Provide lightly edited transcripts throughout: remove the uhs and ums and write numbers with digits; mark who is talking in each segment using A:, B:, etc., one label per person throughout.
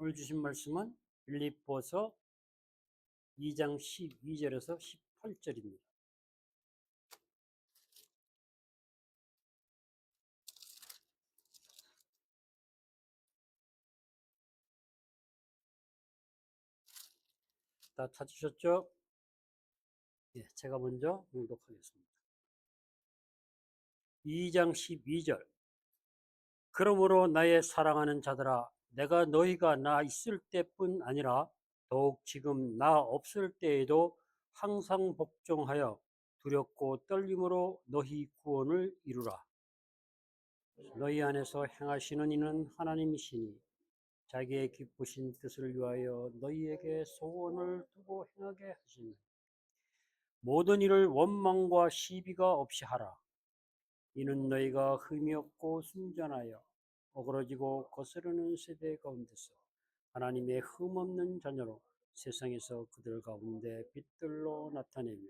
A: 오늘 주신 말씀은 빌립보서 2장 12절에서 18절입니다. 다 찾으셨죠? 예, 제가 먼저 봉독하겠습니다. 2장 12절. 그러므로 나의 사랑하는 자들아, 내가 너희가 나 있을 때뿐 아니라 더욱 지금 나 없을 때에도 항상 복종하여 두렵고 떨림으로 너희 구원을 이루라. 너희 안에서 행하시는 이는 하나님이시니 자기의 기쁘신 뜻을 위하여 너희에게 소원을 두고 행하게 하시니 모든 일을 원망과 시비가 없이 하라. 이는 너희가 흠이 없고 순전하여 어그러지고 거스르는 세대 가운데서 하나님의 흠 없는 자녀로 세상에서 그들 가운데 빛들로 나타내며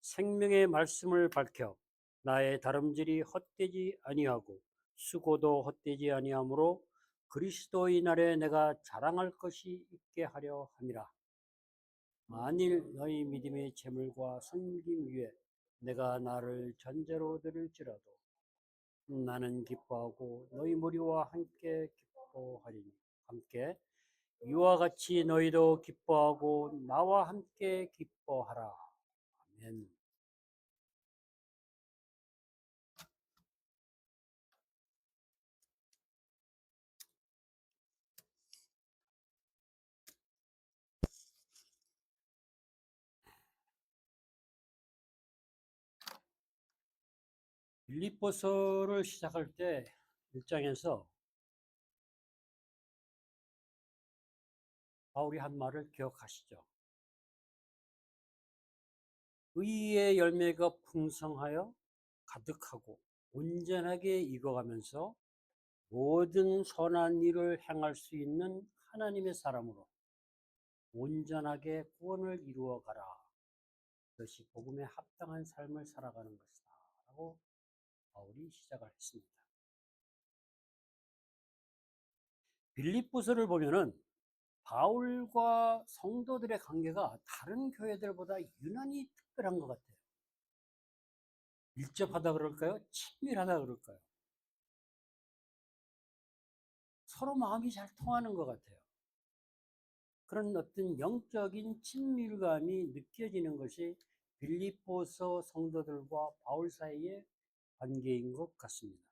A: 생명의 말씀을 밝혀 나의 다름질이 헛되지 아니하고 수고도 헛되지 아니하므로 그리스도의 날에 내가 자랑할 것이 있게 하려 함이라. 만일 너희 믿음의 재물과 섬김 위에 내가 나를 전제로 드릴지라도 나는 기뻐하고 너희 무리와 함께 기뻐하리니 함께 이와 같이 너희도 기뻐하고 나와 함께 기뻐하라. 아멘. 빌립보서를 시작할 때 1장에서 바울이 한 말을 기억하시죠? 의의 열매가 풍성하여 가득하고 온전하게 익어가면서 모든 선한 일을 행할 수 있는 하나님의 사람으로 온전하게 구원을 이루어 가라. 그것이 복음에 합당한 삶을 살아가는 것이다. 라고 바울이 시작을 했습니다. 빌립보서를 보면은 바울과 성도들의 관계가 다른 교회들보다 유난히 특별한 것 같아요. 밀접하다 그럴까요? 친밀하다 그럴까요? 서로 마음이 잘 통하는 것 같아요. 그런 어떤 영적인 친밀감이 느껴지는 것이 빌립보서 성도들과 바울 사이의 관계인 것 같습니다.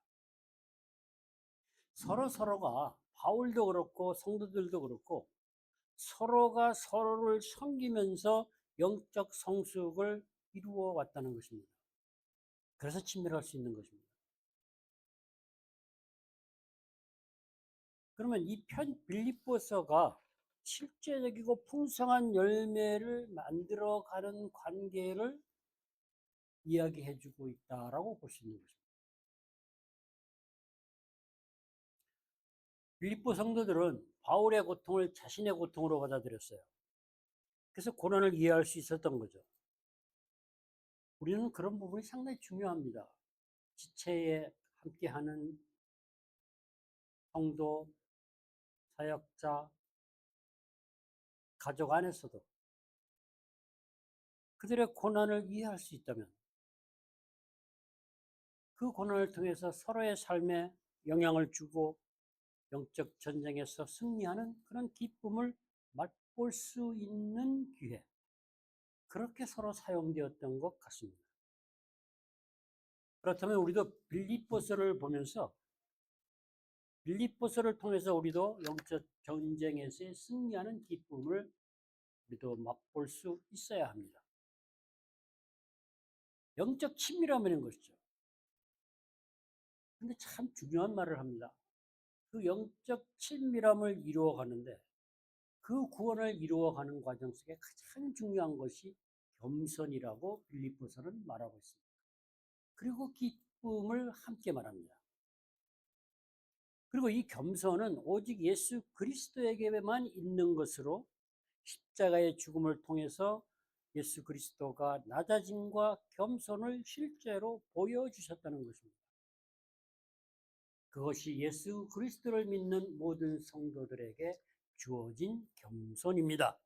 A: 서로가 바울도 그렇고 성도들도 그렇고 서로가 서로를 섬기면서 영적 성숙을 이루어 왔다는 것입니다. 그래서 친밀할 수 있는 것입니다. 그러면 이 빌립보서가 실제적이고 풍성한 열매를 만들어가는 관계를 이야기해주고 있다라고 볼 수 있는 것입니다. 빌립보 성도들은 바울의 고통을 자신의 고통으로 받아들였어요. 그래서 고난을 이해할 수 있었던 거죠. 우리는 그런 부분이 상당히 중요합니다. 지체에 함께하는 성도, 사역자, 가족 안에서도 그들의 고난을 이해할 수 있다면 그 고난을 통해서 서로의 삶에 영향을 주고 영적 전쟁에서 승리하는 그런 기쁨을 맛볼 수 있는 기회, 그렇게 서로 사용되었던 것 같습니다. 그렇다면 우리도 빌립보서를 보면서 빌립보서를 통해서 우리도 영적 전쟁에서 승리하는 기쁨을 우리도 맛볼 수 있어야 합니다. 영적 친밀함이라는 것이죠. 근데 참 중요한 말을 합니다. 그 영적 친밀함을 이루어가는데 그 구원을 이루어가는 과정 속에 가장 중요한 것이 겸손이라고 빌립보서는 말하고 있습니다. 그리고 기쁨을 함께 말합니다. 그리고 이 겸손은 오직 예수 그리스도에게만 있는 것으로 십자가의 죽음을 통해서 예수 그리스도가 낮아짐과 겸손을 실제로 보여주셨다는 것입니다. 그것이 예수 그리스도를 믿는 모든 성도들에게 주어진 겸손입니다.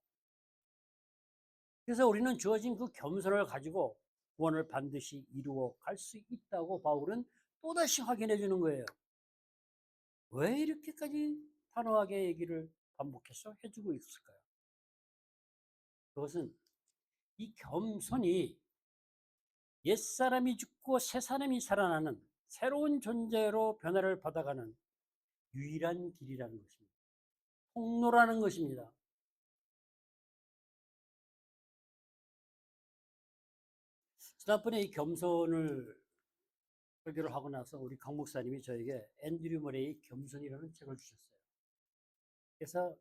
A: 그래서 우리는 주어진 그 겸손을 가지고 구원을 반드시 이루어 갈 수 있다고 바울은 또다시 확인해 주는 거예요. 왜 이렇게까지 단호하게 얘기를 반복해서 해주고 있을까요? 그것은 이 겸손이 옛사람이 죽고 새사람이 살아나는 새로운 존재로 변화를 받아가는 유일한 길이라는 것입니다. 통로라는 것입니다. 지난번에 이 겸손을 설교를 하고 나서 우리 강 목사님이 저에게 앤드류 머레이 겸손이라는 책을 주셨어요. 그래서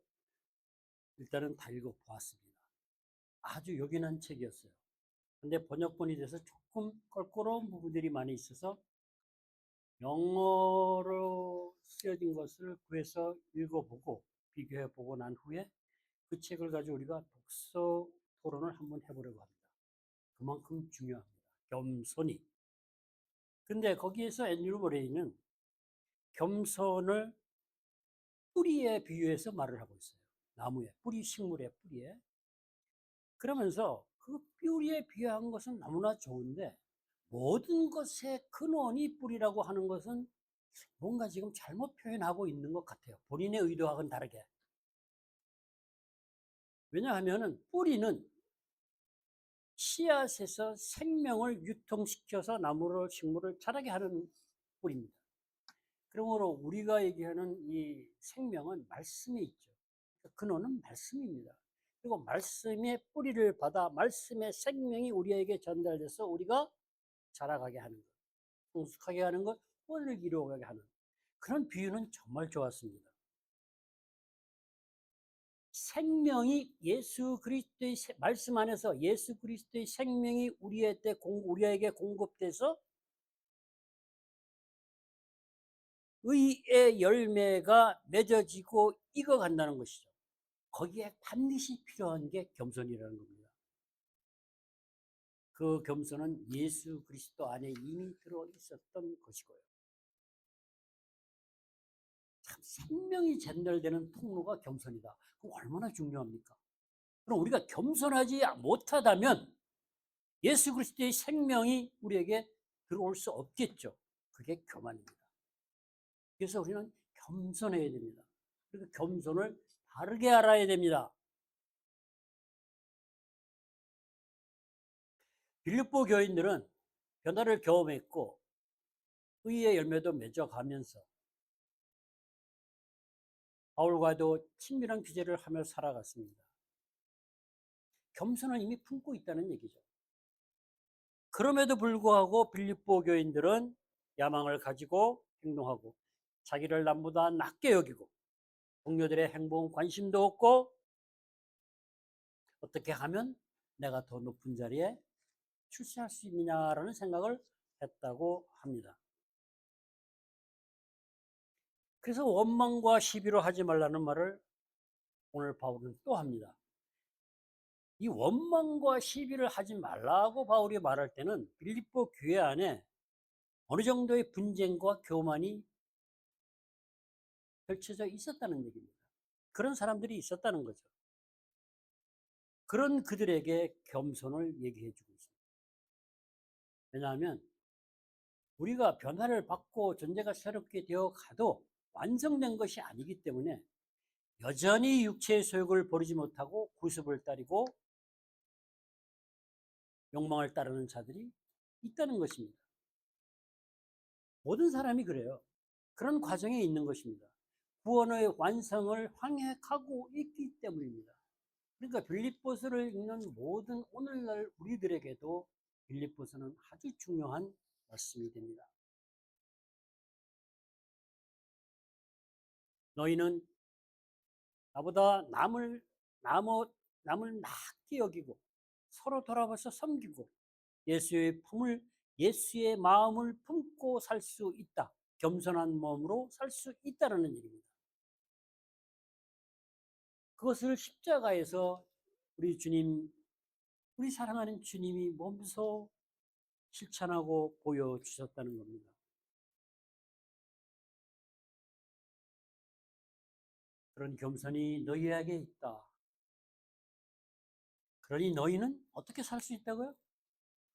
A: 일단은 다 읽어보았습니다. 아주 요긴한 책이었어요. 근데 번역본이 돼서 조금 껄끄러운 부분들이 많이 있어서 영어로 쓰여진 것을 구해서 읽어보고 비교해보고 난 후에 그 책을 가지고 우리가 독서 토론을 한번 해보려고 합니다. 그만큼 중요합니다. 겸손이. 근데 거기에서 앤드류 머레이는 겸손을 뿌리에 비유해서 말을 하고 있어요. 나무에, 뿌리, 식물의 뿌리에. 그러면서 그 뿌리에 비유한 것은 너무나 좋은데 모든 것의 근원이 뿌리라고 하는 것은 뭔가 지금 잘못 표현하고 있는 것 같아요. 본인의 의도와는 다르게. 왜냐하면 뿌리는 씨앗에서 생명을 유통시켜서 나무를, 식물을 자라게 하는 뿌리입니다. 그러므로 우리가 얘기하는 이 생명은 말씀에 있죠. 근원은 말씀입니다. 그리고 말씀의 뿌리를 받아 말씀의 생명이 우리에게 전달돼서 우리가 자라가게 하는 것, 성숙하게 하는 것, 구원을 이루어가게 하는 그런 비유는 정말 좋았습니다. 생명이 예수 그리스도의 말씀 안에서 예수 그리스도의 생명이 우리에게 공급돼서 의의 열매가 맺어지고 익어간다는 것이죠. 거기에 반드시 필요한 게 겸손이라는 겁니다. 그 겸손은 예수 그리스도 안에 이미 들어 있었던 것이고요. 참 생명이 전달되는 통로가 겸손이다. 그럼 얼마나 중요합니까? 그럼 우리가 겸손하지 못하다면 예수 그리스도의 생명이 우리에게 들어올 수 없겠죠. 그게 교만입니다. 그래서 우리는 겸손해야 됩니다. 그리고 겸손을 바르게 알아야 됩니다. 빌립보 교인들은 변화를 경험했고 의의 열매도 맺어가면서 바울과도 친밀한 교제를 하며 살아갔습니다. 겸손을 이미 품고 있다는 얘기죠. 그럼에도 불구하고 빌립보 교인들은 야망을 가지고 행동하고 자기를 남보다 낮게 여기고 동료들의 행동 관심도 없고 어떻게 하면 내가 더 높은 자리에 출세할 수 있느냐라는 생각을 했다고 합니다. 그래서 원망과 시비로 하지 말라는 말을 오늘 바울은 또 합니다. 이 원망과 시비를 하지 말라고 바울이 말할 때는 빌립보 교회 안에 어느 정도의 분쟁과 교만이 펼쳐져 있었다는 얘기입니다. 그런 사람들이 있었다는 거죠. 그런 그들에게 겸손을 얘기해 주고 있습니다. 왜냐하면 우리가 변화를 받고 존재가 새롭게 되어 가도 완성된 것이 아니기 때문에 여전히 육체의 소욕을 버리지 못하고 구습을 따르고 욕망을 따르는 자들이 있다는 것입니다. 모든 사람이 그래요. 그런 과정에 있는 것입니다. 구원의 완성을 황획하고 있기 때문입니다. 그러니까 빌립보서를 읽는 모든 오늘날 우리들에게도 빌립보서는 아주 중요한 말씀이 됩니다. 너희는 나보다 남을 낮게 여기고 서로 돌아봐서 섬기고 예수의 마음을 품고 살 수 있다. 겸손한 마음으로 살 수 있다는 얘기입니다. 그것을 십자가에서 우리 사랑하는 주님이 몸소 실천하고 보여주셨다는 겁니다. 그런 겸손이 너희에게 있다. 그러니 너희는 어떻게 살 수 있다고요?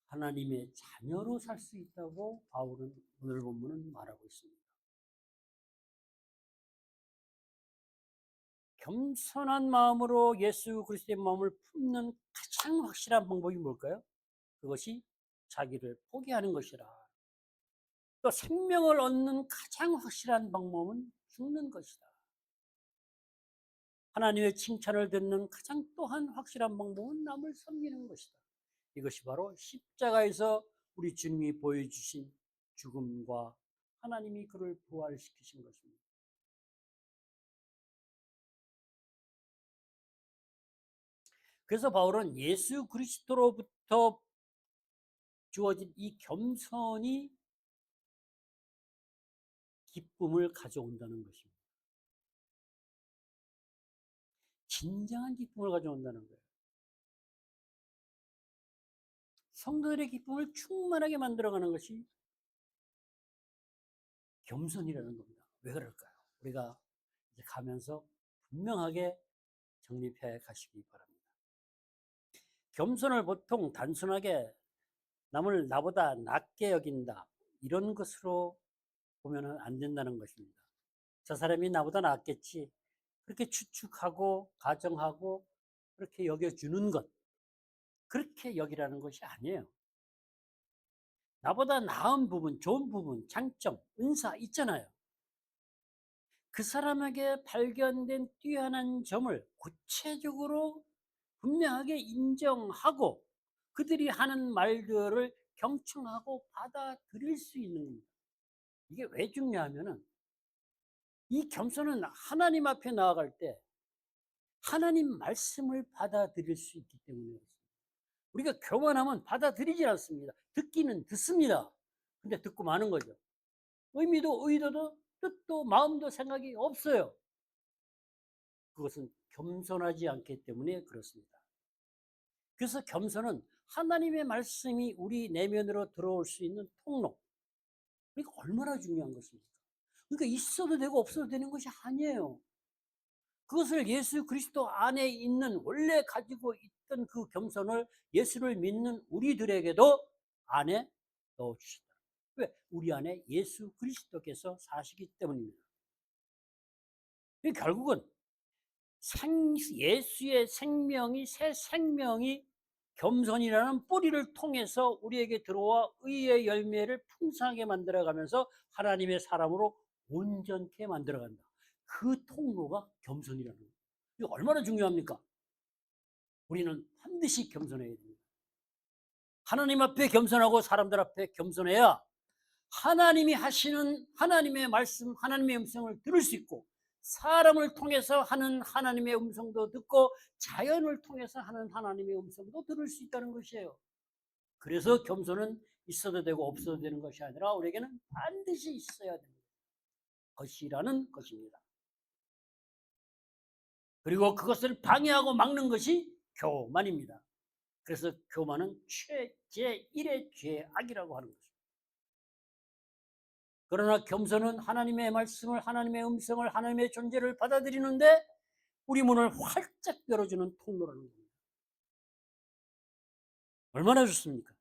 A: 하나님의 자녀로 살 수 있다고 바울은 오늘 본문은 말하고 있습니다. 겸손한 마음으로 예수 그리스도의 마음을 품는 가장 확실한 방법이 뭘까요? 그것이 자기를 포기하는 것이라. 또 생명을 얻는 가장 확실한 방법은 죽는 것이다. 하나님의 칭찬을 듣는 가장 또한 확실한 방법은 남을 섬기는 것이다. 이것이 바로 십자가에서 우리 주님이 보여주신 죽음과 하나님이 그를 부활시키신 것입니다. 그래서 바울은 예수 그리스도로부터 주어진 이 겸손이 기쁨을 가져온다는 것입니다. 진정한 기쁨을 가져온다는 거예요. 성도들의 기쁨을 충만하게 만들어가는 것이 겸손이라는 겁니다. 왜 그럴까요? 우리가 이제 가면서 분명하게 정립해 가시기 바랍니다. 겸손을 보통 단순하게 남을 나보다 낮게 여긴다, 이런 것으로 보면 안 된다는 것입니다. 저 사람이 나보다 낫겠지, 그렇게 추측하고 가정하고 그렇게 여겨주는 것, 그렇게 여기라는 것이 아니에요. 나보다 나은 부분, 좋은 부분, 장점, 은사 있잖아요. 그 사람에게 발견된 뛰어난 점을 구체적으로 분명하게 인정하고 그들이 하는 말들을 경청하고 받아들일 수 있는 겁니다. 이게 왜 중요하면은 이 겸손은 하나님 앞에 나아갈 때 하나님 말씀을 받아들일 수 있기 때문에 그렇습니다. 우리가 교만하면 받아들이지 않습니다. 듣기는 듣습니다. 근데 듣고 마는 거죠. 의미도 의도도 뜻도 마음도 생각이 없어요. 그것은 겸손하지 않기 때문에 그렇습니다. 그래서 겸손은 하나님의 말씀이 우리 내면으로 들어올 수 있는 통로. 그러니까 얼마나 중요한 것입니까? 그러니까 있어도 되고 없어도 되는 것이 아니에요. 그것을 예수 그리스도 안에 있는 원래 가지고 있던 그 겸손을 예수를 믿는 우리들에게도 안에 넣어주신다. 왜? 우리 안에 예수 그리스도께서 사시기 때문입니다. 결국은 예수의 생명이, 새 생명이 겸손이라는 뿌리를 통해서 우리에게 들어와 의의 열매를 풍성하게 만들어가면서 하나님의 사람으로 온전케 만들어간다. 그 통로가 겸손이라는 거예요. 이거 얼마나 중요합니까? 우리는 반드시 겸손해야 됩니다. 하나님 앞에 겸손하고 사람들 앞에 겸손해야 하나님이 하시는 하나님의 말씀, 하나님의 음성을 들을 수 있고 사람을 통해서 하는 하나님의 음성도 듣고 자연을 통해서 하는 하나님의 음성도 들을 수 있다는 것이에요. 그래서 겸손은 있어도 되고 없어도 되는 것이 아니라 우리에게는 반드시 있어야 되는 것이라는 것입니다. 그리고 그것을 방해하고 막는 것이 교만입니다. 그래서 교만은 제1의 죄악이라고 하는 것입니다. 그러나 겸손은 하나님의 말씀을, 하나님의 음성을, 하나님의 존재를 받아들이는데 우리 문을 활짝 열어주는 통로라는 겁니다. 얼마나 좋습니까?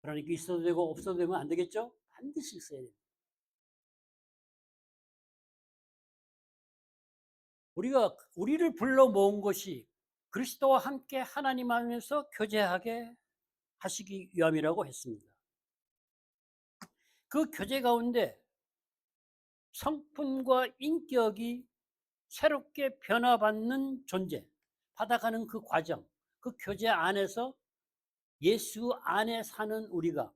A: 그러니까 있어도 되고 없어도 되면 안 되겠죠? 반드시 있어야 돼요. 우리를 불러 모은 것이 그리스도와 함께 하나님 안에서 교제하게 하시기 위함이라고 했습니다. 그 교제 가운데 성품과 인격이 새롭게 변화받는 존재, 받아가는 그 과정, 그 교제 안에서 예수 안에 사는 우리가,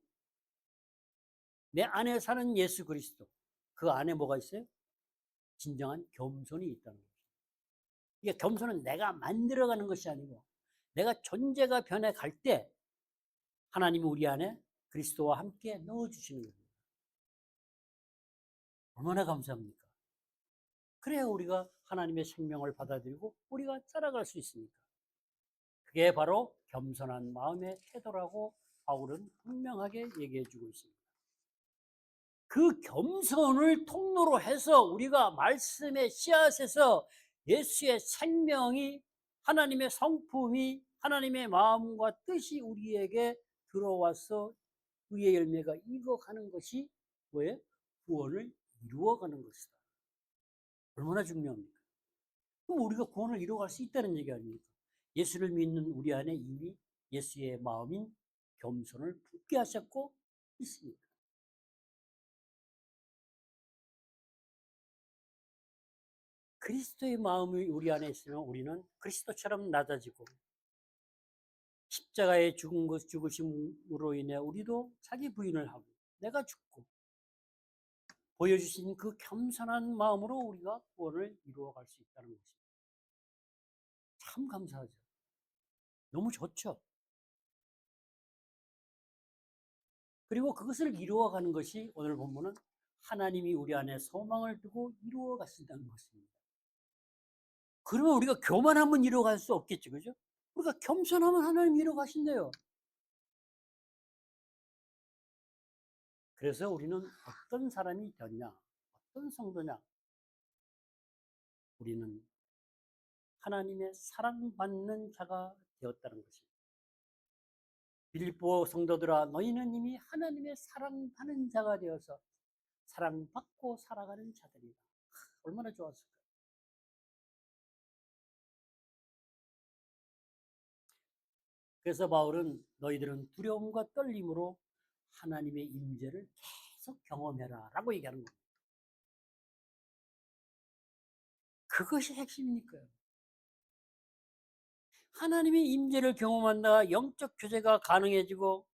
A: 내 안에 사는 예수 그리스도, 그 안에 뭐가 있어요? 진정한 겸손이 있다는 거죠. 이게 겸손은 내가 만들어가는 것이 아니고 내가 존재가 변해갈 때 하나님이 우리 안에 그리스도와 함께 넣어주시는 겁니다. 얼마나 감사합니까? 그래야 우리가 하나님의 생명을 받아들이고 우리가 살아갈 수 있습니까? 그게 바로 겸손한 마음의 태도라고 바울은 분명하게 얘기해 주고 있습니다. 그 겸손을 통로로 해서 우리가 말씀의 씨앗에서 예수의 생명이, 하나님의 성품이, 하나님의 마음과 뜻이 우리에게 들어와서 그의 열매가 익어가는 것이 뭐예요? 구원을 이루어가는 것이다. 얼마나 중요합니까? 그럼 우리가 구원을 이루어갈 수 있다는 얘기 아닙니까? 예수를 믿는 우리 안에 이미 예수의 마음인 겸손을 품게 하셨고 있습니다. 그리스도의 마음이 우리 안에 있으면 우리는 그리스도처럼 낮아지고, 십자가의 죽으심으로 인해 우리도 자기 부인을 하고 내가 죽고, 보여주신 그 겸손한 마음으로 우리가 구원을 이루어갈 수 있다는 것입니다. 참 감사하죠. 너무 좋죠. 그리고 그것을 이루어가는 것이 오늘 본문은 하나님이 우리 안에 소망을 두고 이루어 가신다는 것입니다. 그러면 우리가 교만하면 이루어갈 수 없겠죠. 그죠? 우리가 겸손하면 하나님 이루어 가신대요. 그래서 우리는 어떤 사람이 되었냐, 어떤 성도냐, 우리는 하나님의 사랑받는 자가 되었다는 것입니다. 빌립보 성도들아, 너희는 이미 하나님의 사랑받는 자가 되어서 사랑받고 살아가는 자들이다. 얼마나 좋았을까. 그래서 바울은 너희들은 두려움과 떨림으로 하나님의 임재를 계속 경험해라 라고 얘기하는 겁니다. 그것이 핵심이니까요. 하나님의 임재를 경험한다, 영적 교제가 가능해지고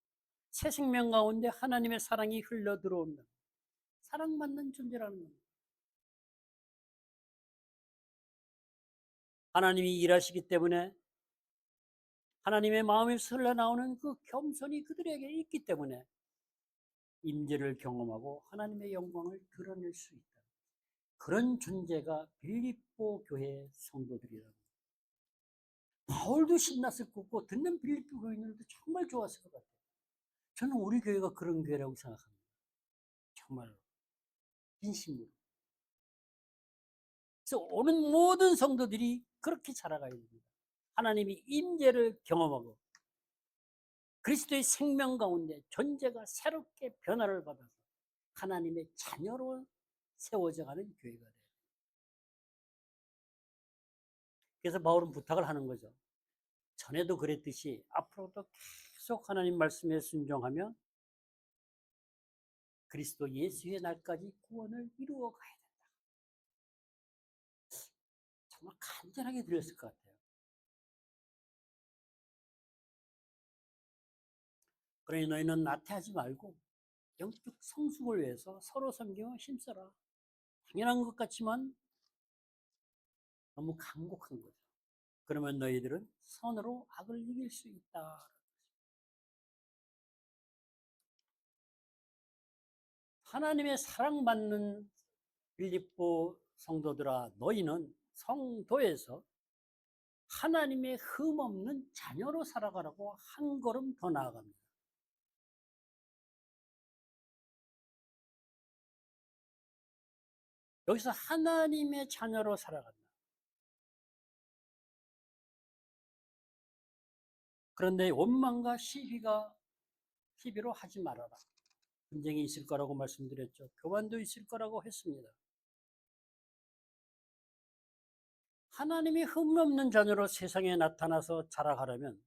A: 새 생명 가운데 하나님의 사랑이 흘러 들어온다. 사랑받는 존재라는 겁니다. 하나님이 일하시기 때문에, 하나님의 마음에서 흘러나오는 그 겸손이 그들에게 있기 때문에 임재를 경험하고 하나님의 영광을 드러낼 수 있다. 그런 존재가 빌립보 교회 성도들이라고. 바울도 신났을 거고 듣는 빌립보 교인들도 정말 좋았을 것 같아요. 저는 우리 교회가 그런 교회라고 생각합니다. 정말로 진심으로. 그래서 오는 모든 성도들이 그렇게 자라가야 됩니다. 하나님이 임재를 경험하고 그리스도의 생명 가운데 존재가 새롭게 변화를 받아서 하나님의 자녀로 세워져 가는 교회가 돼요. 그래서 바울은 부탁을 하는 거죠. 전에도 그랬듯이 앞으로도 계속 하나님 말씀에 순종하며 그리스도 예수의 날까지 구원을 이루어 가야 된다. 정말 간절하게 들렸을 것 같아요. 그러니 너희는 나태하지 말고 영적 성숙을 위해서 서로 섬기며 힘써라. 당연한 것 같지만 너무 간곡한 거죠. 그러면 너희들은 선으로 악을 이길 수 있다. 하나님의 사랑받는 빌립보 성도들아, 너희는 성도에서 하나님의 흠없는 자녀로 살아가라고 한 걸음 더 나아갑니다. 여기서 하나님의 자녀로 살아간다. 그런데 원망과 시비로 하지 말아라. 분쟁이 있을 거라고 말씀드렸죠. 교만도 있을 거라고 했습니다. 하나님이 흠없는 자녀로 세상에 나타나서 자라가려면,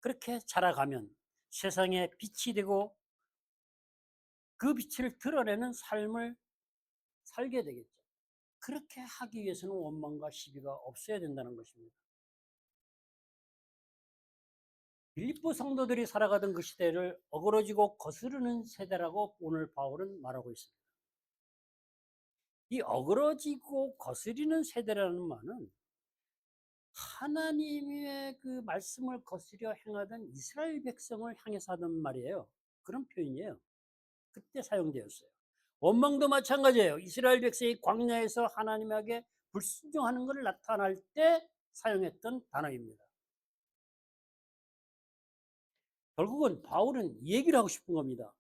A: 그렇게 자라가면 세상에 빛이 되고 그 빛을 드러내는 삶을 살게 되겠죠. 그렇게 하기 위해서는 원망과 시비가 없어야 된다는 것입니다. 빌립보 성도들이 살아가던 그 시대를 어그러지고 거스르는 세대라고 오늘 바울은 말하고 있습니다. 이 어그러지고 거스리는 세대라는 말은 하나님의 그 말씀을 거스려 행하던 이스라엘 백성을 향해서 하던 말이에요. 그런 표현이에요. 그때 사용되었어요. 원망도 마찬가지예요. 이스라엘 백성이 광야에서 하나님에게 불순종하는 것을 나타날 때 사용했던 단어입니다. 결국은 바울은 얘기를 하고 싶은 겁니다.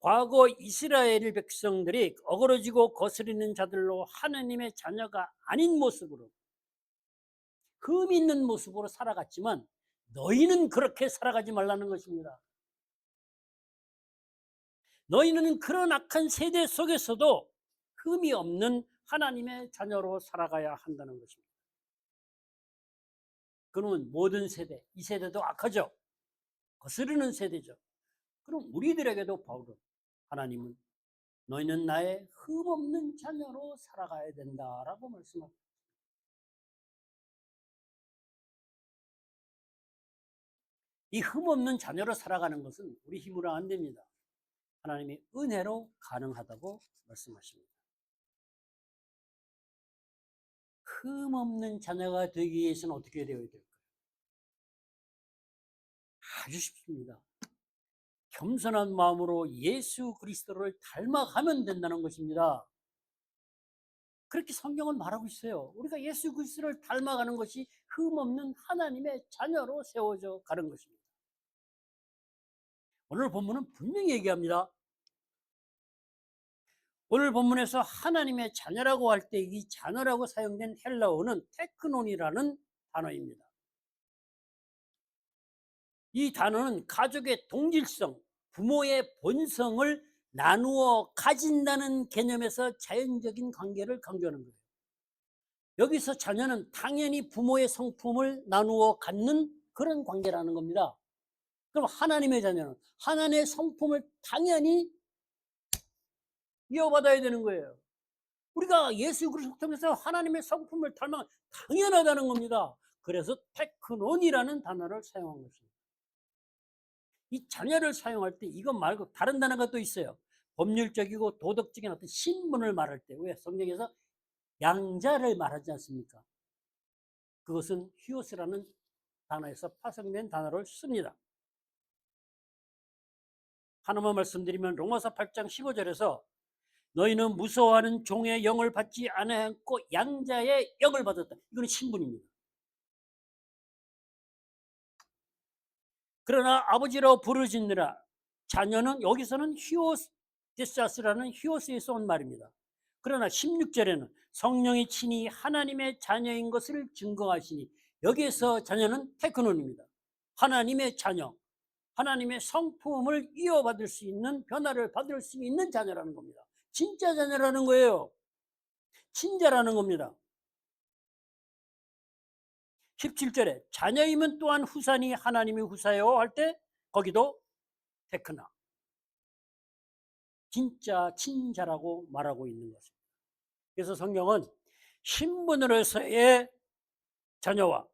A: 과거 이스라엘 백성들이 어그러지고 거스리는 자들로 하나님의 자녀가 아닌 모습으로, 흠 있는 모습으로 살아갔지만 너희는 그렇게 살아가지 말라는 것입니다. 너희는 그런 악한 세대 속에서도 흠이 없는 하나님의 자녀로 살아가야 한다는 것입니다. 그러면 모든 세대, 이 세대도 악하죠. 거스르는 세대죠. 그럼 우리들에게도 바울은, 하나님은 너희는 나의 흠 없는 자녀로 살아가야 된다라고 말씀합니다. 이 흠 없는 자녀로 살아가는 것은 우리 힘으로 안 됩니다. 하나님의 은혜로 가능하다고 말씀하십니다. 흠 없는 자녀가 되기 위해서는 어떻게 되어야 될까요? 아주 쉽습니다. 겸손한 마음으로 예수 그리스도를 닮아가면 된다는 것입니다. 그렇게 성경은 말하고 있어요. 우리가 예수 그리스도를 닮아가는 것이 흠없는 하나님의 자녀로 세워져 가는 것입니다. 오늘 본문은 분명히 얘기합니다. 오늘 본문에서 하나님의 자녀라고 할 때 이 자녀라고 사용된 헬라어는 테크논이라는 단어입니다. 이 단어는 가족의 동질성, 부모의 본성을 나누어 가진다는 개념에서 자연적인 관계를 강조하는 거예요. 여기서 자녀는 당연히 부모의 성품을 나누어 갖는 그런 관계라는 겁니다. 그럼 하나님의 자녀는 하나님의 성품을 당연히 이어받아야 되는 거예요. 우리가 예수 그리스도 통해서 하나님의 성품을 닮아 당연하다는 겁니다. 그래서 테크논이라는 단어를 사용한 것입니다. 이 자녀를 사용할 때 이것 말고 다른 단어가 또 있어요. 법률적이고 도덕적인 어떤 신분을 말할 때, 왜 성경에서 양자를 말하지 않습니까? 그것은 히오스라는 단어에서 파생된 단어를 씁니다. 하나만 말씀드리면 로마서 8장 15절에서 너희는 무서워하는 종의 영을 받지 않았고 양자의 영을 받았다. 이건 신분입니다. 그러나 아버지로 부르짖느라, 자녀는 여기서는 히오데사스라는 히오스에서 온 말입니다. 그러나 16절에는 성령이 친히 하나님의 자녀인 것을 증거하시니, 여기에서 자녀는 테크논입니다. 하나님의 자녀, 하나님의 성품을 이어받을 수 있는, 변화를 받을 수 있는 자녀라는 겁니다. 진짜 자녀라는 거예요. 친자라는 겁니다. 17절에 자녀이면 또한 후사니 하나님이 후사요 할 때 거기도 테크나, 진짜 친자라고 말하고 있는 것입니다. 그래서 성경은 신분으로서의 자녀와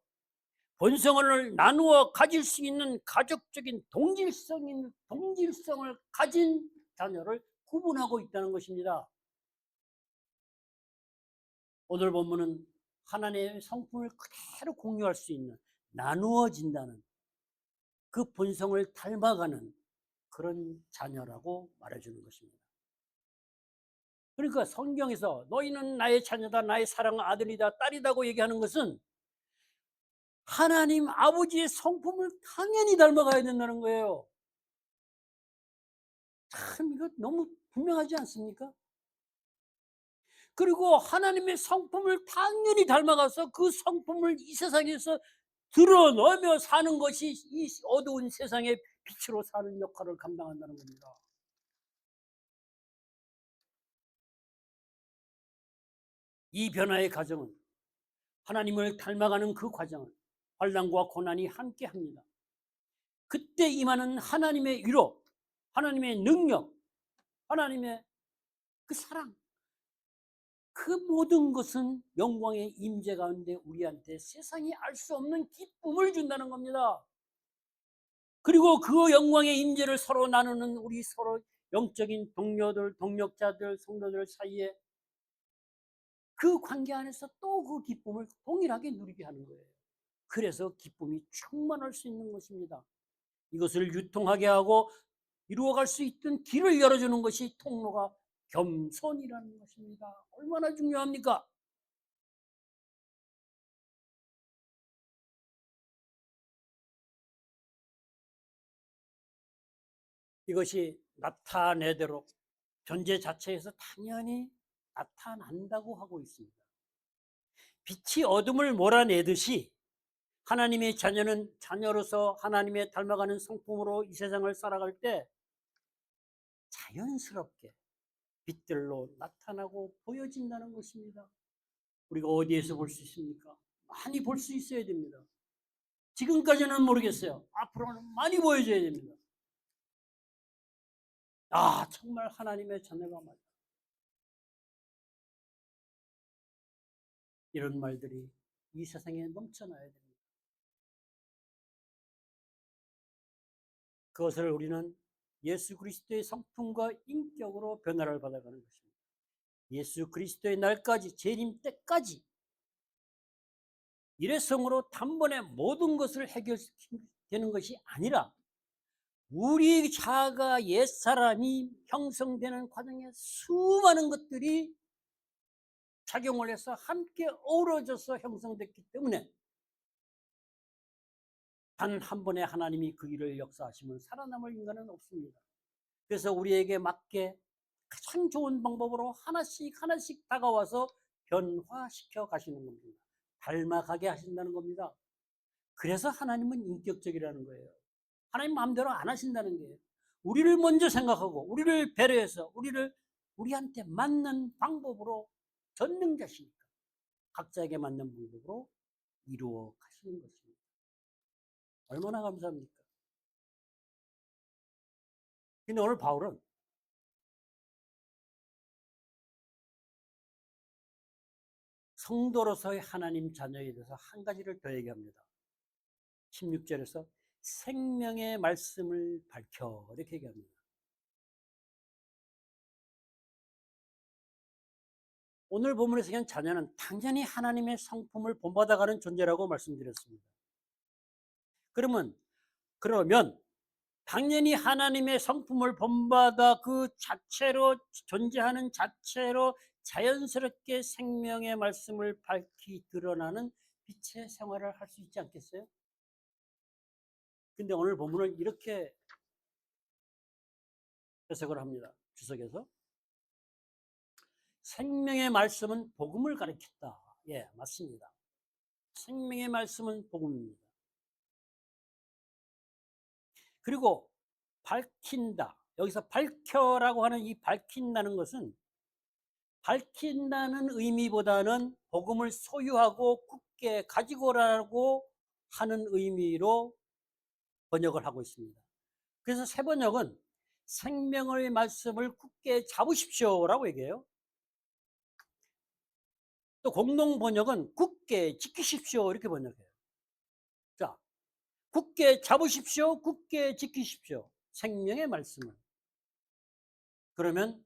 A: 본성을 나누어 가질 수 있는 가족적인 동질성을 가진 자녀를 구분하고 있다는 것입니다. 오늘 본문은 하나님의 성품을 그대로 공유할 수 있는, 나누어진다는, 그 본성을 닮아가는 그런 자녀라고 말해주는 것입니다. 그러니까 성경에서 너희는 나의 자녀다, 나의 사랑하는 아들이다, 딸이다고 얘기하는 것은 하나님 아버지의 성품을 당연히 닮아가야 된다는 거예요. 참 이거 너무 분명하지 않습니까? 그리고 하나님의 성품을 당연히 닮아가서 그 성품을 이 세상에서 드러내며 사는 것이 이 어두운 세상의 빛으로 사는 역할을 감당한다는 겁니다. 이 변화의 과정은, 하나님을 닮아가는 그 과정은 환난과 고난이 함께합니다. 그때 임하는 하나님의 위로, 하나님의 능력, 하나님의 그 사랑, 그 모든 것은 영광의 임재 가운데 우리한테 세상이 알 수 없는 기쁨을 준다는 겁니다. 그리고 그 영광의 임재를 서로 나누는 우리 서로 영적인 동료들, 동력자들, 성도들 사이에 그 관계 안에서 또 그 기쁨을 동일하게 누리게 하는 거예요. 그래서 기쁨이 충만할 수 있는 것입니다. 이것을 유통하게 하고 이루어갈 수 있던 길을 열어주는 것이 통로가 겸손이라는 것입니다. 얼마나 중요합니까? 이것이 나타내도록 존재 자체에서 당연히 나타난다고 하고 있습니다. 빛이 어둠을 몰아내듯이 하나님의 자녀는 자녀로서 하나님의 닮아가는 성품으로 이 세상을 살아갈 때 자연스럽게 빛들로 나타나고 보여진다는 것입니다. 우리가 어디에서 볼 수 있습니까? 많이 볼 수 있어야 됩니다. 지금까지는 모르겠어요. 앞으로는 많이 보여줘야 됩니다. 아, 정말 하나님의 자녀가 맞다. 이런 말들이 이 세상에 넘쳐나야 됩니다. 그것을 우리는 예수 그리스도의 성품과 인격으로 변화를 받아가는 것입니다. 예수 그리스도의 날까지, 재림 때까지 일회성으로 단번에 모든 것을 해결되는 것이 아니라 우리 자아가 옛사람이 형성되는 과정에 수많은 것들이 작용을 해서 함께 어우러져서 형성됐기 때문에 단 한 번에 하나님이 그 일을 역사하시면 살아남을 인간은 없습니다. 그래서 우리에게 맞게 가장 좋은 방법으로 하나씩 하나씩 다가와서 변화시켜 가시는 겁니다. 닮아가게 하신다는 겁니다. 그래서 하나님은 인격적이라는 거예요. 하나님 마음대로 안 하신다는 거예요. 우리를 먼저 생각하고 우리를 배려해서 우리한테 맞는 방법으로 전능자시니까 각자에게 맞는 방법으로 이루어 가시는 것입니다. 얼마나 감사합니까? 근데 오늘 바울은 성도로서의 하나님 자녀에 대해서 한 가지를 더 얘기합니다. 16절에서 생명의 말씀을 밝혀 이렇게 얘기합니다. 오늘 본문에서 그냥 자녀는 당연히 하나님의 성품을 본받아가는 존재라고 말씀드렸습니다. 그러면 당연히 하나님의 성품을 본받아 그 자체로 존재하는 자체로 자연스럽게 생명의 말씀을 밝히 드러나는 빛의 생활을 할 수 있지 않겠어요? 근데 오늘 본문은 이렇게 해석을 합니다. 주석에서 생명의 말씀은 복음을 가리켰다. 예, 맞습니다. 생명의 말씀은 복음입니다. 그리고 밝힌다. 여기서 밝혀라고 하는 이 밝힌다는 것은 밝힌다는 의미보다는 복음을 소유하고 굳게 가지고라고 하는 의미로 번역을 하고 있습니다. 그래서 새 번역은 생명의 말씀을 굳게 잡으십시오라고 얘기해요. 또 공동 번역은 굳게 지키십시오 이렇게 번역해요. 자, 굳게 잡으십시오, 굳게 지키십시오. 생명의 말씀을. 그러면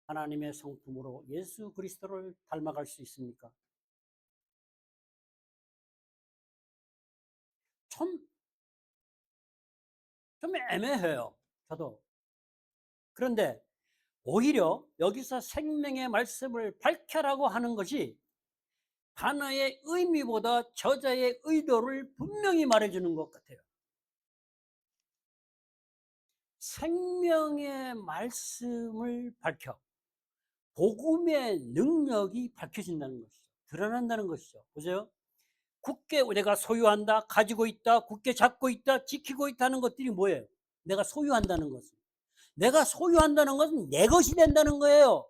A: 하나님의 성품으로 예수 그리스도를 닮아갈 수 있습니까? 좀 애매해요. 저도. 그런데 오히려 여기서 생명의 말씀을 밝혀라고 하는 것이 단어의 의미보다 저자의 의도를 분명히 말해주는 것 같아요. 생명의 말씀을 밝혀 복음의 능력이 밝혀진다는 것이죠. 드러난다는 것이죠. 보세요. 굳게 내가 소유한다, 가지고 있다, 굳게 잡고 있다, 지키고 있다는 것들이 뭐예요? 내가 소유한다는 것은. 내가 소유한다는 것은 내 것이 된다는 거예요.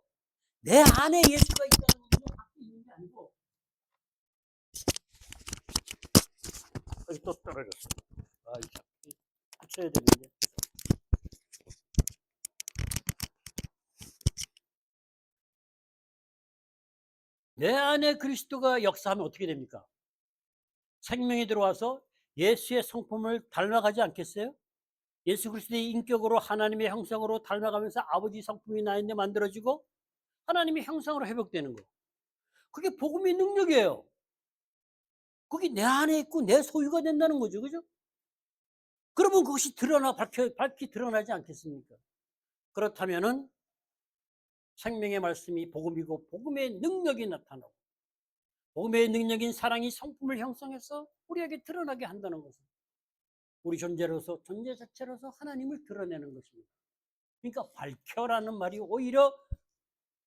A: 내 안에 예수가 있다는 것은 밖에 있는 게 아니고. 여기 또 떨어졌어. 아, 붙여야 되는데. 내 안에 그리스도가 역사하면 어떻게 됩니까? 생명이 들어와서 예수의 성품을 닮아가지 않겠어요? 예수 그리스도의 인격으로 하나님의 형상으로 닮아가면서 아버지 성품이 나 있는데 만들어지고 하나님의 형상으로 회복되는 거. 그게 복음의 능력이에요. 그게 내 안에 있고 내 소유가 된다는 거죠. 그죠? 그러면 그것이 밝히 드러나지 않겠습니까? 그렇다면은 생명의 말씀이 복음이고 복음의 능력이 나타나고 복음의 능력인 사랑이 성품을 형성해서 우리에게 드러나게 한다는 것은 우리 존재로서 존재 자체로서 하나님을 드러내는 것입니다. 그러니까 밝혀라는 말이 오히려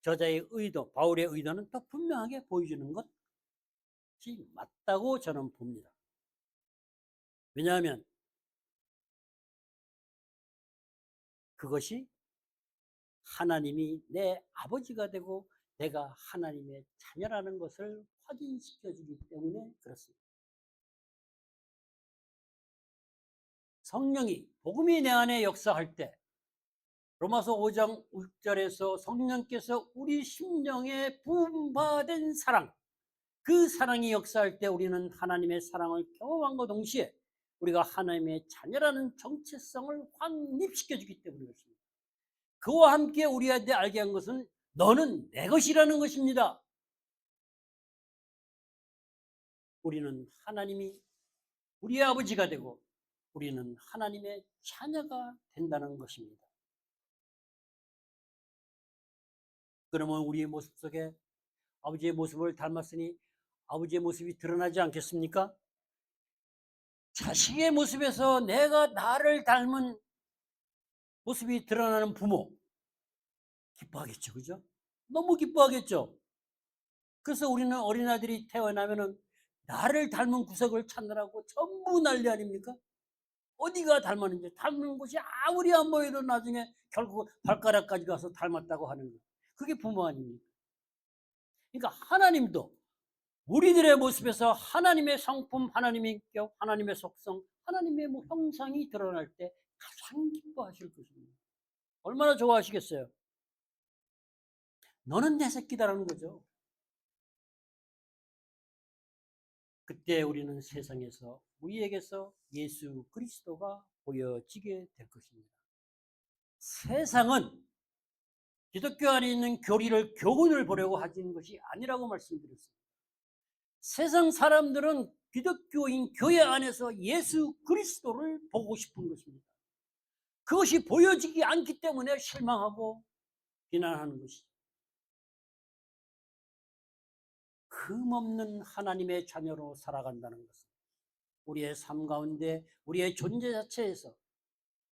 A: 저자의 의도, 바울의 의도는 더 분명하게 보여주는 것이 맞다고 저는 봅니다. 왜냐하면 그것이 하나님이 내 아버지가 되고 내가 하나님의 자녀라는 것을 확인시켜 주기 때문에 그렇습니다. 성령이, 복음이 내 안에 역사할 때 로마서 5장 6절에서 성령께서 우리 심령에 부음받은 사랑, 그 사랑이 역사할 때 우리는 하나님의 사랑을 경험함과 동시에 우리가 하나님의 자녀라는 정체성을 확립시켜 주기 때문에 그렇습니다. 그와 함께 우리한테 알게 한 것은 너는 내 것이라는 것입니다. 우리는 하나님이 우리의 아버지가 되고 우리는 하나님의 자녀가 된다는 것입니다. 그러면 우리의 모습 속에 아버지의 모습을 닮았으니 아버지의 모습이 드러나지 않겠습니까? 자식의 모습에서 내가 나를 닮은 모습이 드러나는 부모, 기뻐하겠죠, 그죠? 너무 기뻐하겠죠? 그래서 우리는 어린아들이 태어나면은 나를 닮은 구석을 찾느라고 전부 난리 아닙니까? 어디가 닮았는지, 닮은 곳이 아무리 안 보여도 나중에 결국 발가락까지 가서 닮았다고 하는 거예요. 그게 부모 아닙니까? 그러니까 하나님도 우리들의 모습에서 하나님의 성품, 하나님의 인격, 하나님의 속성, 하나님의 형상이 드러날 때 가장 기뻐하실 것입니다. 얼마나 좋아하시겠어요? 너는 내 새끼다라는 거죠. 그때 우리는 세상에서 우리에게서 예수 그리스도가 보여지게 될 것입니다. 세상은 기독교 안에 있는 교리를, 교훈을 보려고 하는 것이 아니라고 말씀드렸습니다. 세상 사람들은 기독교인 교회 안에서 예수 그리스도를 보고 싶은 것입니다. 그것이 보여지지 않기 때문에 실망하고 비난하는 것이죠. 흠없는 하나님의 자녀로 살아간다는 것은 우리의 삶 가운데 우리의 존재 자체에서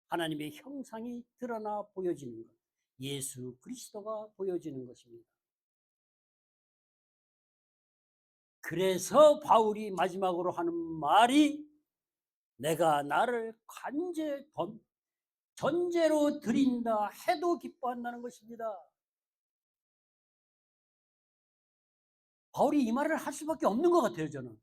A: 하나님의 형상이 드러나 보여지는 것, 예수 그리스도가 보여지는 것입니다. 그래서 바울이 마지막으로 하는 말이 내가 나를 전제로 드린다 해도 기뻐한다는 것입니다. 바울이 이 말을 할 수밖에 없는 것 같아요, 저는.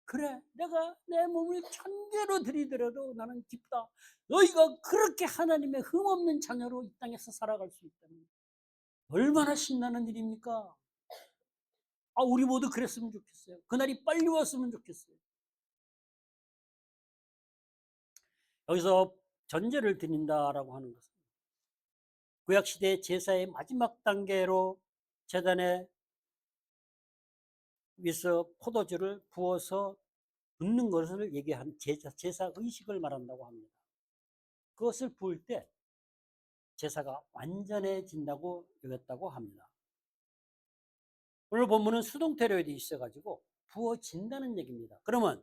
A: 그래, 내가 내 몸을 천재로 드리더라도 나는 기쁘다. 너희가 그렇게 하나님의 흠없는 자녀로 이 땅에서 살아갈 수 있다면 얼마나 신나는 일입니까? 우리 모두 그랬으면 좋겠어요. 그날이 빨리 왔으면 좋겠어요. 여기서 전제를 드린다라고 하는 것은 구약시대 제사의 마지막 단계로 제단에 위에서 포도주를 부어서 붓는 것을 얘기한 제사 의식을 말한다고 합니다. 그것을 부을 때 제사가 완전해진다고 여겼다고 합니다. 오늘 본문은 수동태로 되어 있어가지고 부어진다는 얘기입니다. 그러면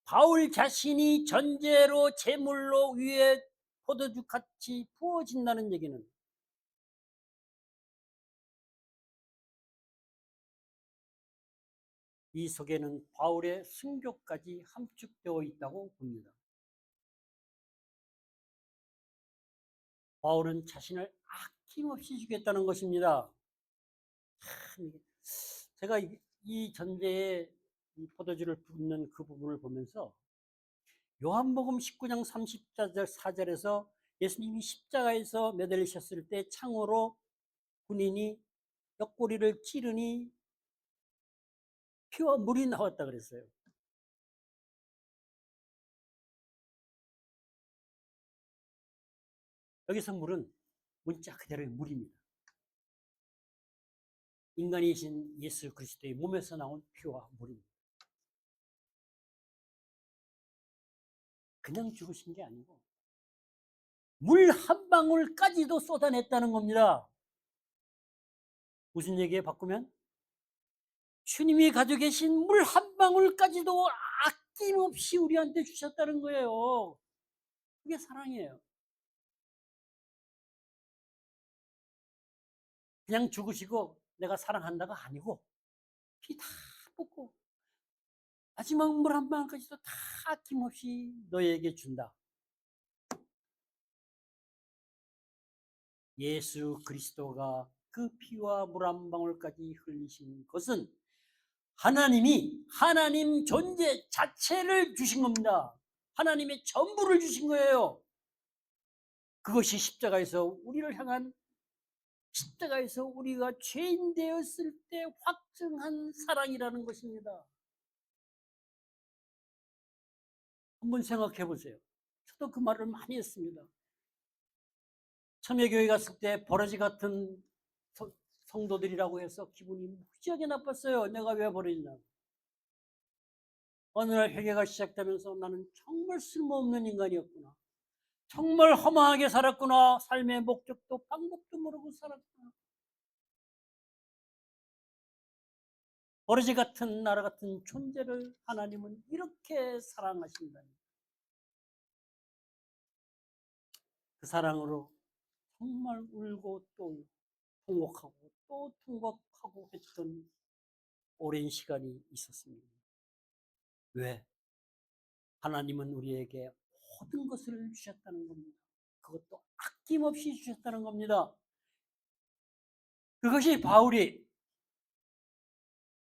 A: 바울 자신이 전제로 제물로 위에 포도주 같이 부어진다는 얘기는 이 속에는 바울의 순교까지 함축되어 있다고 봅니다. 바울은 자신을 아낌없이 주겠다는 것입니다. 제가 이 전제에 이 포도주를 붓는 그 부분을 보면서 요한복음 19장 34절에서 예수님이 십자가에서 매달리셨을 때 창으로 군인이 옆구리를 찌르니 피와 물이 나왔다 그랬어요. 여기서 물은 문자 그대로의 물입니다. 인간이신 예수 그리스도의 몸에서 나온 피와 물입니다. 그냥 죽으신 게 아니고 물 한 방울까지도 쏟아냈다는 겁니다. 무슨 얘기에 바꾸면 주님이 가지고 계신 물 한 방울까지도 아낌없이 우리한테 주셨다는 거예요. 그게 사랑이에요. 그냥 죽으시고 내가 사랑한다가 아니고 피 다 붓고 마지막 물 한 방울까지도 다 아낌없이 너에게 준다. 예수 그리스도가 그 피와 물 한 방울까지 흘리신 것은 하나님이 하나님 존재 자체를 주신 겁니다. 하나님의 전부를 주신 거예요. 그것이 십자가에서 우리를 향한, 십자가에서 우리가 죄인 되었을 때 확증한 사랑이라는 것입니다. 한번 생각해 보세요. 저도 그 말을 많이 했습니다. 참여교회 갔을 때 버러지 같은 성도들이라고 해서 기분이 무지하게 나빴어요. 내가 왜 버러지냐. 어느 날 회개가 시작되면서 나는 정말 쓸모없는 인간이었구나. 정말 허망하게 살았구나. 삶의 목적도 방법도 모르고 살았구나. 버러지 같은 나라 같은 존재를 하나님은 이렇게 사랑하신다니. 그 사랑으로 정말 울고 또 통곡하고 또 통곡하고 했던 오랜 시간이 있었습니다. 왜? 하나님은 우리에게 모든 것을 주셨다는 겁니다. 그것도 아낌없이 주셨다는 겁니다. 그것이 바울이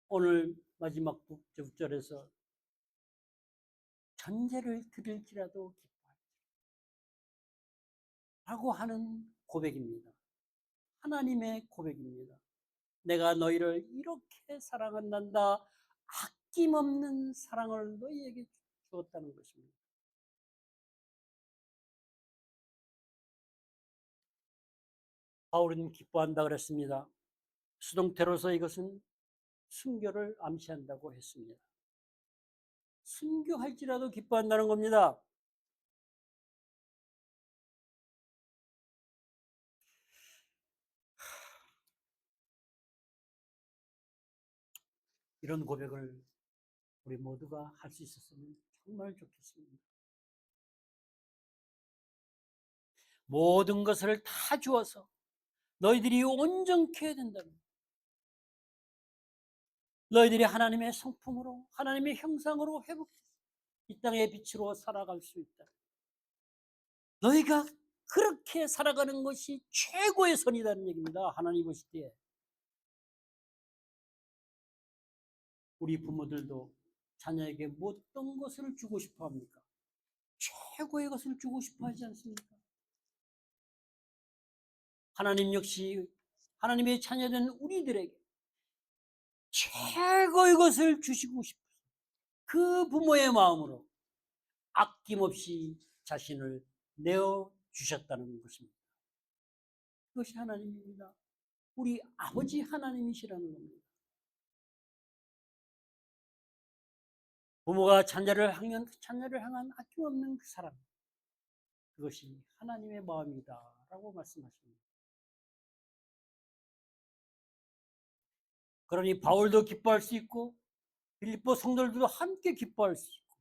A: 오늘 마지막 9절에서 전제를 드릴지라도 기뻐하라고 하는 고백입니다. 하나님의 고백입니다. 내가 너희를 이렇게 사랑한단다. 아낌없는 사랑을 너희에게 주었다는 것입니다. 바울은 기뻐한다 그랬습니다. 수동태로서 이것은 순교를 암시한다고 했습니다. 순교할지라도 기뻐한다는 겁니다. 이런 고백을 우리 모두가 할 수 있었으면 정말 좋겠습니다. 모든 것을 다 주어서 너희들이 온전케 해야 된다면, 너희들이 하나님의 성품으로 하나님의 형상으로 회복해서 이 땅의 빛으로 살아갈 수 있다. 너희가 그렇게 살아가는 것이 최고의 선이라는 얘기입니다. 하나님 보실 때 우리 부모들도 자녀에게 어떤 것을 주고 싶어 합니까? 최고의 것을 주고 싶어 하지 않습니까? 하나님 역시 하나님의 자녀된 우리들에게 최고의 것을 주시고 싶어서 그 부모의 마음으로 아낌없이 자신을 내어 주셨다는 것입니다. 그것이 하나님입니다. 우리 아버지 하나님이시라는 겁니다. 부모가 자녀를 향한 아낌없는 그 사랑, 그것이 하나님의 마음이다라고 말씀하십니다. 그러니 바울도 기뻐할 수 있고 빌립보 성도들도 함께 기뻐할 수 있고,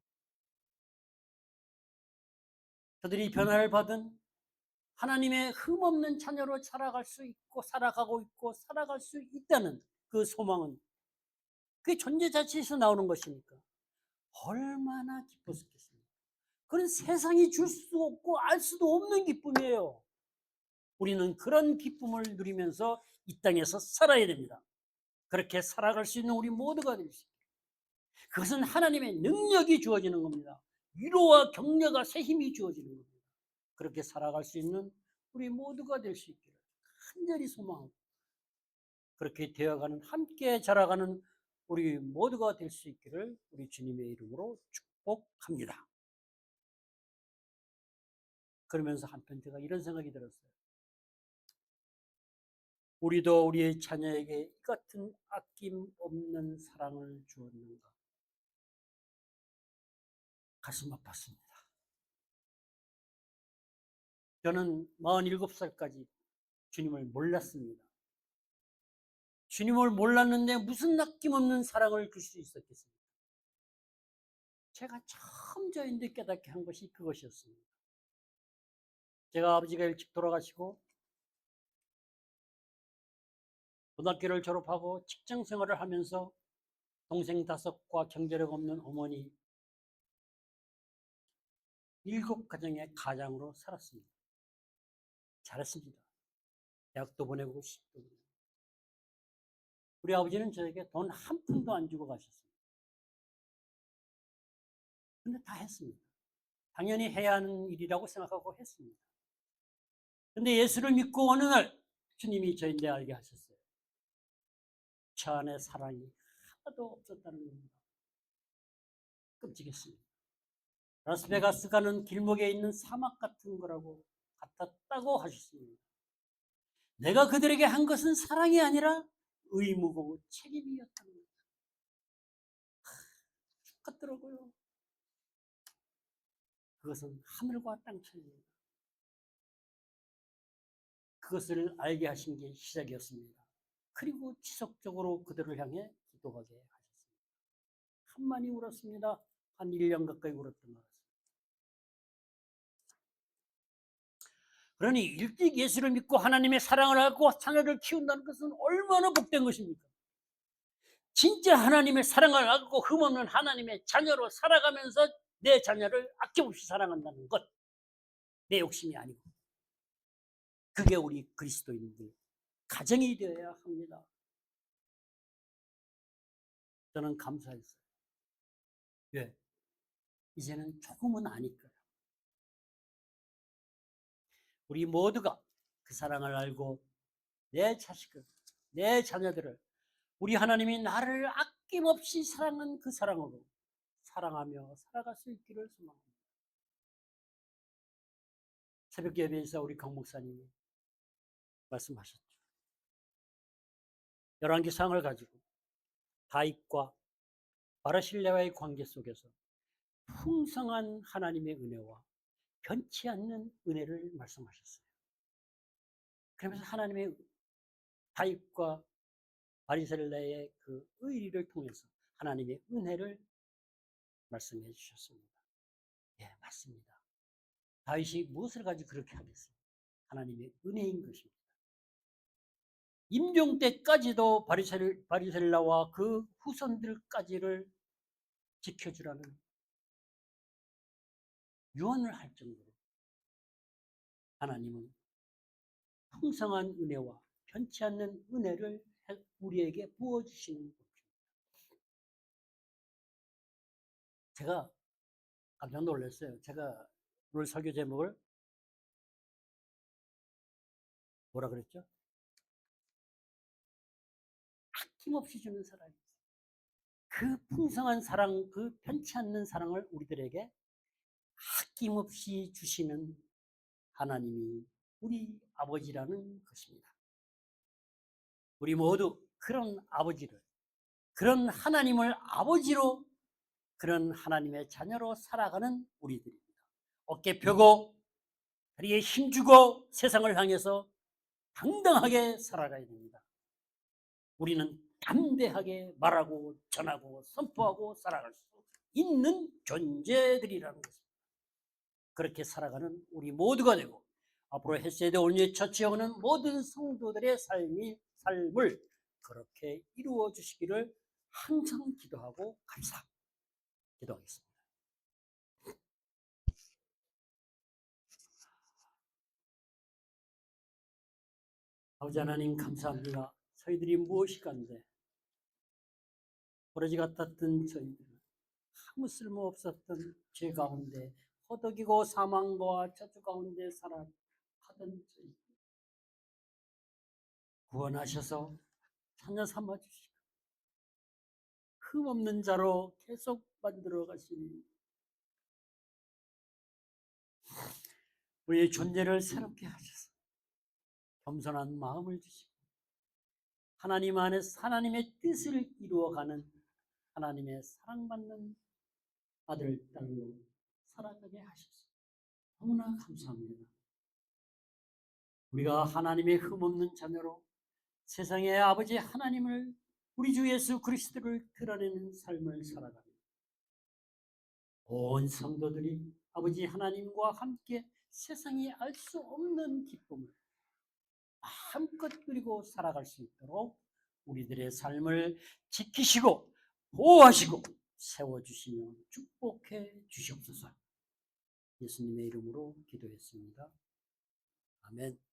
A: 그들이 변화를 받은 하나님의 흠없는 자녀로 살아갈 수 있고 살아가고 있고 살아갈 수 있다는 그 소망은 그게 존재 자체에서 나오는 것이니까 얼마나 기뻤겠습니까? 그건 세상이 줄 수도 없고 알 수도 없는 기쁨이에요. 우리는 그런 기쁨을 누리면서 이 땅에서 살아야 됩니다. 그렇게 살아갈 수 있는 우리 모두가 될 수 있어요. 그것은 하나님의 능력이 주어지는 겁니다. 위로와 격려가 새 힘이 주어지는 겁니다. 그렇게 살아갈 수 있는 우리 모두가 될 수 있기를 간절히 소망하고, 그렇게 되어가는 함께 자라가는 우리 모두가 될 수 있기를 우리 주님의 이름으로 축복합니다. 그러면서 한편 제가 이런 생각이 들었어요. 우리도 우리의 자녀에게 이 같은 아낌없는 사랑을 주었는가? 가슴 아팠습니다. 저는 47살까지 주님을 몰랐습니다. 주님을 몰랐는데 무슨 아낌없는 사랑을 줄 수 있었겠습니까? 제가 처음 저인데 깨닫게 한 것이 그것이었습니다. 제가 아버지가 일찍 돌아가시고 고등학교를 졸업하고 직장 생활을 하면서 동생 5과 경제력 없는 어머니 7가정의 가장으로 살았습니다. 잘했습니다. 대학도 보내고 시집도 보내고. 우리 아버지는 저에게 돈 한 푼도 안 주고 가셨습니다. 근데 다 했습니다. 당연히 해야 하는 일이라고 생각하고 했습니다. 근데 예수를 믿고 어느 날 주님이 저인데 알게 하셨어요. 저 안에 사랑이 하나도 없었다는 겁니다. 끔찍했습니다. 라스베가스가는 길목에 있는 사막 같은 거라고 같았다고 하셨습니다. 내가 그들에게 한 것은 사랑이 아니라 의무고 책임이었다는 거예요. 똑같더라고요. 그것은 하늘과 땅 차이입니다. 그것을 알게 하신 게 시작이었습니다. 그리고 지속적으로 그들을 향해 기도하게 하셨습니다. 한많이 울었습니다. 한 1년 가까이 울었던 것 같습니다. 그러니 일찍 예수를 믿고 하나님의 사랑을 알고 자녀를 키운다는 것은 얼마나 복된 것입니까? 진짜 하나님의 사랑을 알고 흠없는 하나님의 자녀로 살아가면서 내 자녀를 아낌없이 사랑한다는 것, 내 욕심이 아니고 그게 우리 그리스도인들 가정이 되어야 합니다. 저는 감사했어요. 왜? 이제는 조금은 아니까요. 우리 모두가 그 사랑을 알고 내 자식을, 내 자녀들을 우리 하나님이 나를 아낌없이 사랑한 그 사랑으로 사랑하며 살아갈 수 있기를 소망합니다. 새벽 예배에서 우리 강 목사님이 말씀하셨죠. 열왕기상을 가지고 다윗과 바르실레와의 관계 속에서 풍성한 하나님의 은혜와 변치 않는 은혜를 말씀하셨어요. 그러면서 하나님의 다윗과 바리셀레의 그 의리를 통해서 하나님의 은혜를 말씀해 주셨습니다. 예, 맞습니다. 다윗이 무엇을 가지고 그렇게 하겠어요? 하나님의 은혜인 것입니다. 임종 때까지도 바리셀라와 그 후손들까지를 지켜주라는 유언을 할 정도로 하나님은 풍성한 은혜와 변치 않는 은혜를 우리에게 부어주시는 것입니다. 제가 깜짝 놀랐어요. 제가 오늘 설교 제목을 뭐라 그랬죠? 아낌없이 주는 사랑이 있어요. 그 풍성한 사랑, 그 변치 않는 사랑을 우리들에게 아낌없이 주시는 하나님이 우리 아버지라는 것입니다. 우리 모두 그런 아버지를, 그런 하나님을 아버지로, 그런 하나님의 자녀로 살아가는 우리들입니다. 어깨 펴고 다리에 힘주고 세상을 향해서 당당하게 살아가야 됩니다. 우리는 담대하게 말하고 전하고 선포하고 살아갈 수 있는 존재들이라는 것입니다. 그렇게 살아가는 우리 모두가 되고 앞으로 헬세대 온유의 처치형은 모든 성도들의 삶을 그렇게 이루어 주시기를 항상 기도하고 기도하겠습니다. 아버지 하나님 감사합니다. 저희들이 무엇이 간데 버러지 같았던 저희들은 아무 쓸모 없었던 죄 가운데 허덕이고 사망과 저주 가운데 살아가던 저희 구원하셔서 자녀 삼아 주시고 흠없는 자로 계속 만들어 가시니 우리의 존재를 새롭게 하셔서 겸손한 마음을 주시고 하나님 안에서 하나님의 뜻을 이루어가는 하나님의 사랑받는 아들, 딸로 살아가게 하셔서 너무나 감사합니다. 우리가 하나님의 흠없는 자녀로 세상의 아버지 하나님을 우리 주 예수 그리스도를 드러내는 삶을 살아가며 온 성도들이 아버지 하나님과 함께 세상이 알 수 없는 기쁨을 마음껏 누리고 살아갈 수 있도록 우리들의 삶을 지키시고 보호하시고 세워주시며 축복해 주시옵소서. 예수님의 이름으로 기도했습니다. 아멘.